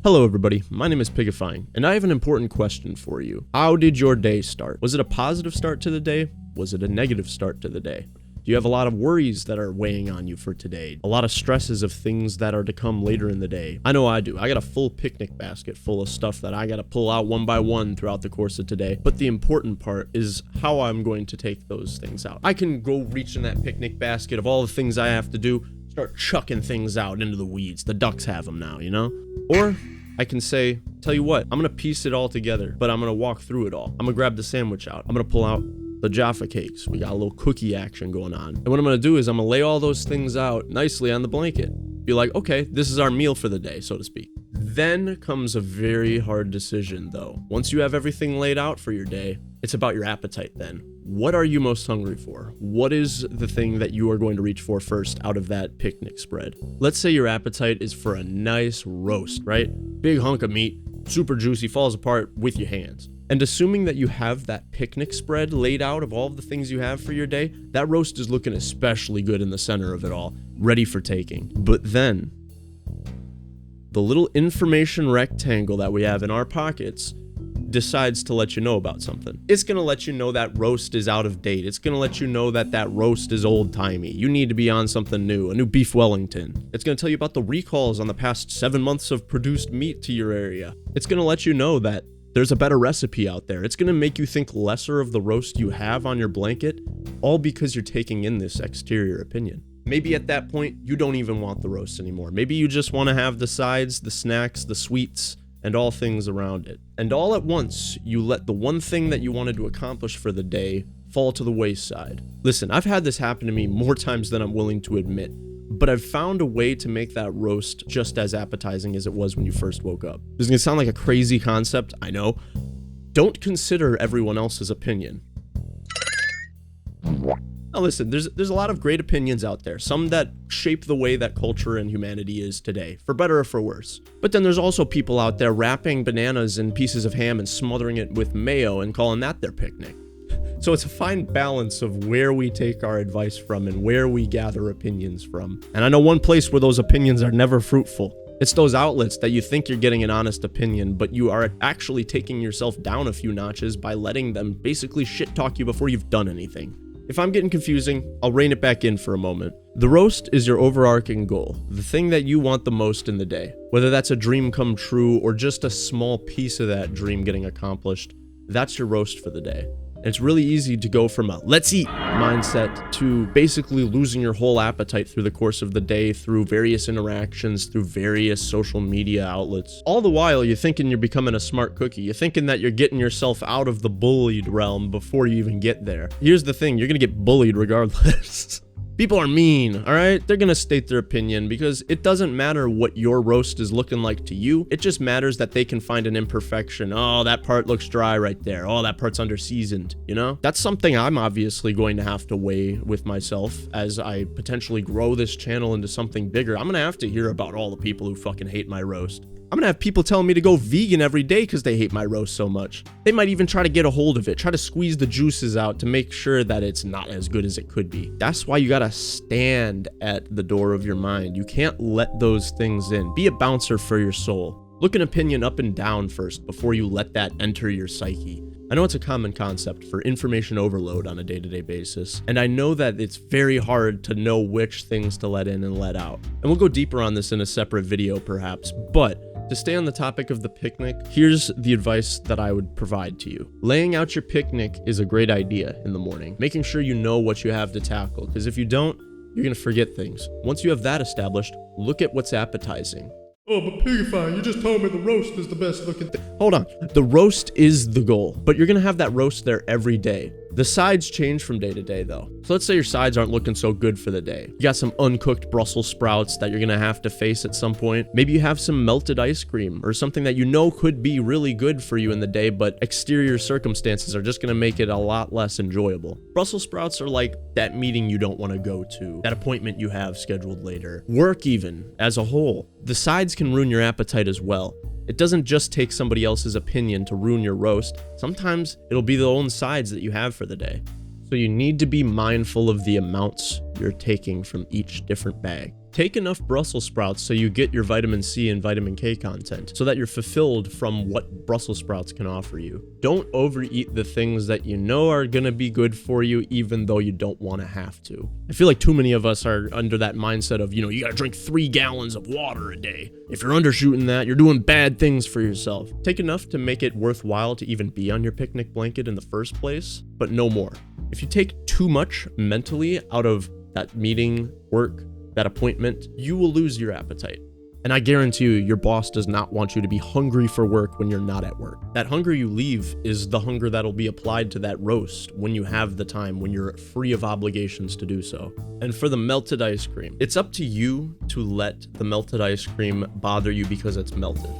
Hello everybody, my name is Pigifying, and I have an important question for you. How did your day start? Was it a positive start to the day? Was it a negative start to the day? Do you have a lot of worries that are weighing on you for today? A lot of stresses of things that are to come later in the day? I know I do. I got a full picnic basket full of stuff that I gotta pull out one by one throughout the course of today. But the important part is how I'm going to take those things out. I can go reach in that picnic basket of all the things I have to do, start chucking things out into the weeds. The ducks have them now, you know? Or I can say, tell you what, I'm gonna piece it all together, but I'm gonna walk through it all. I'm gonna grab the sandwich out. I'm gonna pull out the Jaffa cakes. We got a little cookie action going on. And what I'm gonna do is I'm gonna lay all those things out nicely on the blanket. Be like, okay, this is our meal for the day, so to speak. Then comes a very hard decision though. Once you have everything laid out for your day, it's about your appetite then. What are you most hungry for? What is the thing that you are going to reach for first out of that picnic spread? Let's say your appetite is for a nice roast, right? Big hunk of meat, super juicy, falls apart with your hands. And assuming that you have that picnic spread laid out of all of the things you have for your day, that roast is looking especially good in the center of it all, ready for taking. But then, the little information rectangle that we have in our pockets decides to let you know about something. It's gonna let you know that roast is out of date. It's gonna let you know that that roast is old-timey. You need to be on something new, a new beef Wellington. It's gonna tell you about the recalls on the past 7 months of produced meat to your area. It's gonna let you know that there's a better recipe out there. It's gonna make you think lesser of the roast you have on your blanket, all because you're taking in this exterior opinion. Maybe at that point, you don't even want the roast anymore. Maybe you just wanna have the sides, the snacks, the sweets, and all things around it. And all at once, you let the one thing that you wanted to accomplish for the day fall to the wayside. Listen, I've had this happen to me more times than I'm willing to admit, but I've found a way to make that roast just as appetizing as it was when you first woke up. This is gonna sound like a crazy concept, I know. Don't consider everyone else's opinion. Now listen, there's a lot of great opinions out there, some that shape the way that culture and humanity is today, for better or for worse. But then there's also people out there wrapping bananas in pieces of ham and smothering it with mayo and calling that their picnic. So it's a fine balance of where we take our advice from and where we gather opinions from. And I know one place where those opinions are never fruitful. It's those outlets that you think you're getting an honest opinion, but you are actually taking yourself down a few notches by letting them basically shit talk you before you've done anything. If I'm getting confusing, I'll rein it back in for a moment. The roast is your overarching goal, the thing that you want the most in the day. Whether that's a dream come true or just a small piece of that dream getting accomplished, that's your roast for the day. And it's really easy to go from a let's eat mindset to basically losing your whole appetite through the course of the day, through various interactions, through various social media outlets. All the while, you're thinking you're becoming a smart cookie. You're thinking that you're getting yourself out of the bullied realm before you even get there. Here's the thing, you're gonna get bullied regardless. People are mean, all right? They're gonna state their opinion because it doesn't matter what your roast is looking like to you. It just matters that they can find an imperfection. Oh, that part looks dry right there. Oh, that part's under-seasoned, you know? That's something I'm obviously going to have to weigh with myself as I potentially grow this channel into something bigger. I'm gonna have to hear about all the people who fucking hate my roast. I'm gonna have people telling me to go vegan every day because they hate my roast so much. They might even try to get a hold of it, try to squeeze the juices out to make sure that it's not as good as it could be. That's why you gotta stand at the door of your mind. You can't let those things in. Be a bouncer for your soul. Look an opinion up and down first before you let that enter your psyche. I know it's a common concept for information overload on a day-to-day basis, and I know that it's very hard to know which things to let in and let out. And we'll go deeper on this in a separate video perhaps, but to stay on the topic of the picnic, here's the advice that I would provide to you. Laying out your picnic is a great idea in the morning, making sure you know what you have to tackle, because if you don't, you're gonna forget things. Once you have that established, look at what's appetizing. Oh, but Pigify, you just told me the roast is the best looking thing. Hold on, the roast is the goal, but you're gonna have that roast there every day. The sides change from day to day though. So let's say your sides aren't looking so good for the day. You got some uncooked Brussels sprouts that you're gonna have to face at some point. Maybe you have some melted ice cream or something that you know could be really good for you in the day, but exterior circumstances are just gonna make it a lot less enjoyable. Brussels sprouts are like that meeting you don't wanna go to, that appointment you have scheduled later. Work even, as a whole. The sides can ruin your appetite as well. It doesn't just take somebody else's opinion to ruin your roast. Sometimes it'll be the own sides that you have for the day. So you need to be mindful of the amounts you're taking from each different bag. Take enough Brussels sprouts so you get your vitamin C and vitamin K content, so that you're fulfilled from what Brussels sprouts can offer you. Don't overeat the things that you know are gonna be good for you, even though you don't want to have to. I feel like too many of us are under that mindset of, you gotta drink 3 gallons of water a day. If you're undershooting that, you're doing bad things for yourself. Take enough to make it worthwhile to even be on your picnic blanket in the first place, but no more. If you take too much mentally out of that meeting, work, that appointment, you will lose your appetite. And I guarantee you, your boss does not want you to be hungry for work when you're not at work. That hunger you leave is the hunger that'll be applied to that roast when you have the time, when you're free of obligations to do so. And for the melted ice cream, it's up to you to let the melted ice cream bother you because it's melted.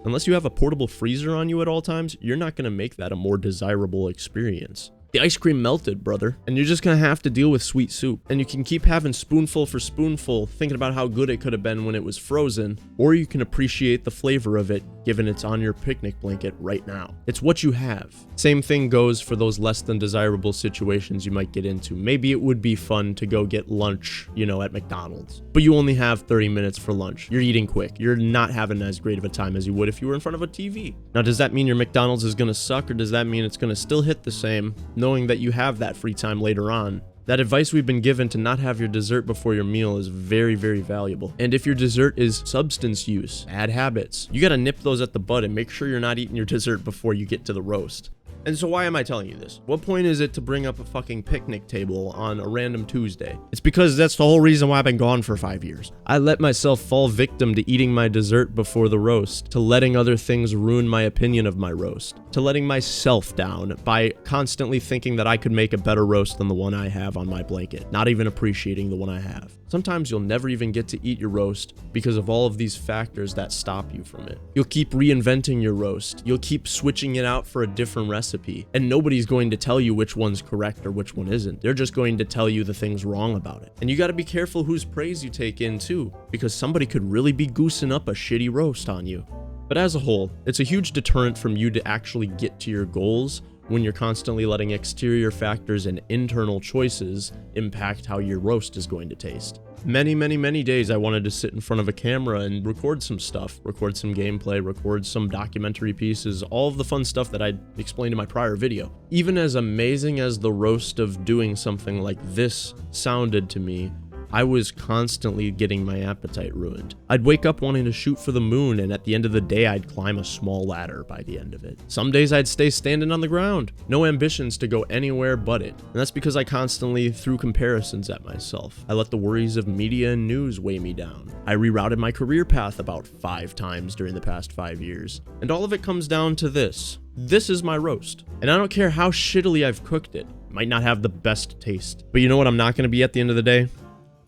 Unless you have a portable freezer on you at all times, you're not gonna make that a more desirable experience. The ice cream melted, brother, and you're just gonna have to deal with sweet soup. And you can keep having spoonful for spoonful, thinking about how good it could have been when it was frozen, or you can appreciate the flavor of it given it's on your picnic blanket right now. It's what you have. Same thing goes for those less than desirable situations you might get into. Maybe it would be fun to go get lunch, at McDonald's, but you only have 30 minutes for lunch. You're eating quick. You're not having as great of a time as you would if you were in front of a TV. Now, does that mean your McDonald's is gonna suck, or does that mean it's gonna still hit the same, knowing that you have that free time later on? That advice we've been given to not have your dessert before your meal is very, very valuable. And if your dessert is substance use, bad habits, you gotta nip those at the bud and make sure you're not eating your dessert before you get to the roast. And so why am I telling you this? What point is it to bring up a fucking picnic table on a random Tuesday? It's because that's the whole reason why I've been gone for 5 years. I let myself fall victim to eating my dessert before the roast, to letting other things ruin my opinion of my roast, to letting myself down by constantly thinking that I could make a better roast than the one I have on my blanket, not even appreciating the one I have. Sometimes you'll never even get to eat your roast because of all of these factors that stop you from it. You'll keep reinventing your roast. You'll keep switching it out for a different recipe. And nobody's going to tell you which one's correct or which one isn't. They're just going to tell you the things wrong about it. And you gotta be careful whose praise you take in too, because somebody could really be goosing up a shitty roast on you. But as a whole, it's a huge deterrent from you to actually get to your goals when you're constantly letting exterior factors and internal choices impact how your roast is going to taste. Many days I wanted to sit in front of a camera and record some stuff, record some gameplay, record some documentary pieces, all of the fun stuff that I explained in my prior video. Even as amazing as the roast of doing something like this sounded to me, I was constantly getting my appetite ruined. I'd wake up wanting to shoot for the moon, and at the end of the day, I'd climb a small ladder by the end of it. Some days I'd stay standing on the ground. No ambitions to go anywhere but it. And that's because I constantly threw comparisons at myself. I let the worries of media and news weigh me down. I rerouted my career path about 5 times during the past 5 years. And all of it comes down to this. This is my roast. And I don't care how shittily I've cooked it. It might not have the best taste. But you know what I'm not gonna be at the end of the day?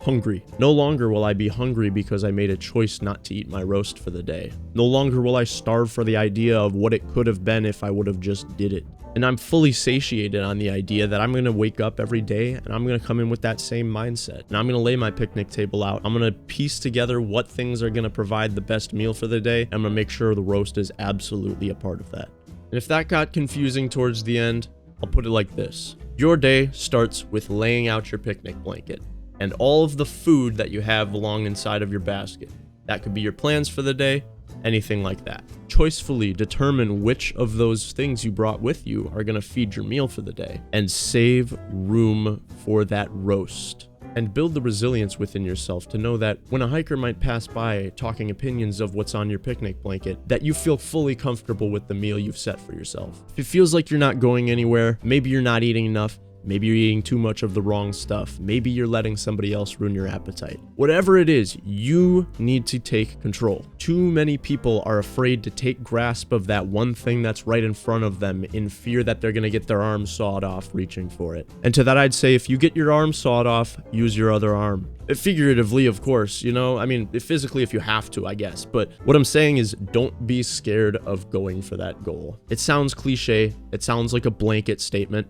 Hungry. No longer will I be hungry because I made a choice not to eat my roast for the day. No longer will I starve for the idea of what it could have been if I would have just did it. And I'm fully satiated on the idea that I'm going to wake up every day and I'm going to come in with that same mindset. And I'm going to lay my picnic table out. I'm going to piece together what things are going to provide the best meal for the day. I'm going to make sure the roast is absolutely a part of that. And if that got confusing towards the end, I'll put it like this. Your day starts with laying out your picnic blanket and all of the food that you have along inside of your basket. That could be your plans for the day, anything like that. Choicefully determine which of those things you brought with you are gonna feed your meal for the day, and save room for that roast. And build the resilience within yourself to know that when a hiker might pass by talking opinions of what's on your picnic blanket, that you feel fully comfortable with the meal you've set for yourself. If it feels like you're not going anywhere, maybe you're not eating enough, maybe you're eating too much of the wrong stuff. Maybe you're letting somebody else ruin your appetite. Whatever it is, you need to take control. Too many people are afraid to take grasp of that one thing that's right in front of them in fear that they're gonna get their arm sawed off reaching for it. And to that I'd say, if you get your arm sawed off, use your other arm. Figuratively, of course, physically if you have to, I guess. But what I'm saying is, don't be scared of going for that goal. It sounds cliche, it sounds like a blanket statement,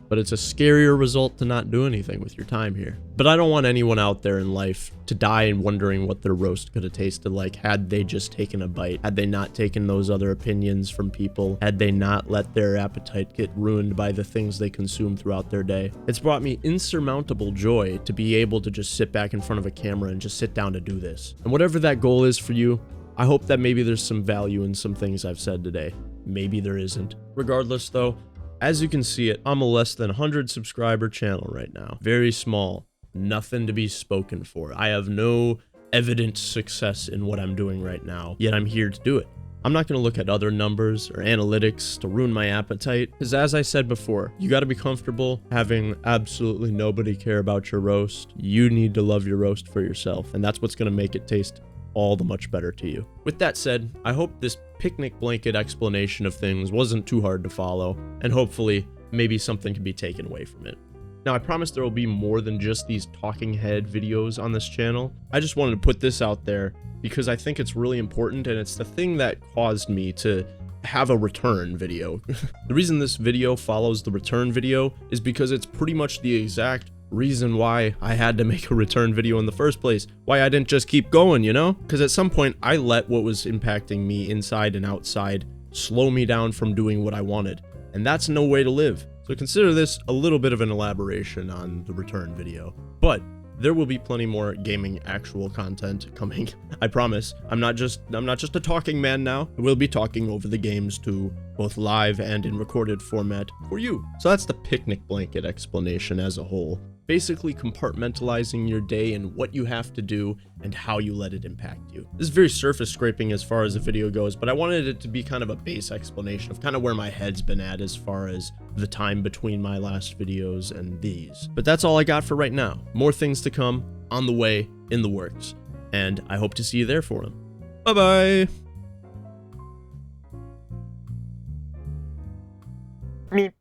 but but it's a scarier result to not do anything with your time here. But I don't want anyone out there in life to die and wondering what their roast could have tasted like had they just taken a bite, had they not taken those other opinions from people, had they not let their appetite get ruined by the things they consume throughout their day. It's brought me insurmountable joy to be able to just sit back in front of a camera and just sit down to do this. And whatever that goal is for you, I hope that maybe there's some value in some things I've said today. Maybe there isn't. Regardless though, as you can see it, I'm a less than 100 subscriber channel right now. Very small. Nothing to be spoken for. I have no evident success in what I'm doing right now, yet I'm here to do it. I'm not going to look at other numbers or analytics to ruin my appetite, because as I said before, you got to be comfortable having absolutely nobody care about your roast. You need to love your roast for yourself, and that's what's going to make it taste all the much better to you. With that said, I hope this picnic blanket explanation of things wasn't too hard to follow, and hopefully maybe something can be taken away from it. Now, I promise there will be more than just these talking head videos on this channel. I just wanted to put this out there because I think it's really important, and it's the thing that caused me to have a return video. The reason this video follows the return video is because it's pretty much the exact reason why I had to make a return video in the first place. Why I didn't just keep going, you know? Because at some point, I let what was impacting me inside and outside slow me down from doing what I wanted. And that's no way to live. So consider this a little bit of an elaboration on the return video. But there will be plenty more gaming actual content coming. I promise. I'm not just a talking man now. I will be talking over the games too, both live and in recorded format for you. So that's the picnic blanket explanation as a whole. Basically compartmentalizing your day and what you have to do and how you let it impact you. This is very surface scraping as far as the video goes, but I wanted it to be kind of a base explanation of kind of where my head's been at as far as the time between my last videos and these. But that's all I got for right now. More things to come, on the way, in the works, and I hope to see you there for them. Bye-bye! Meep.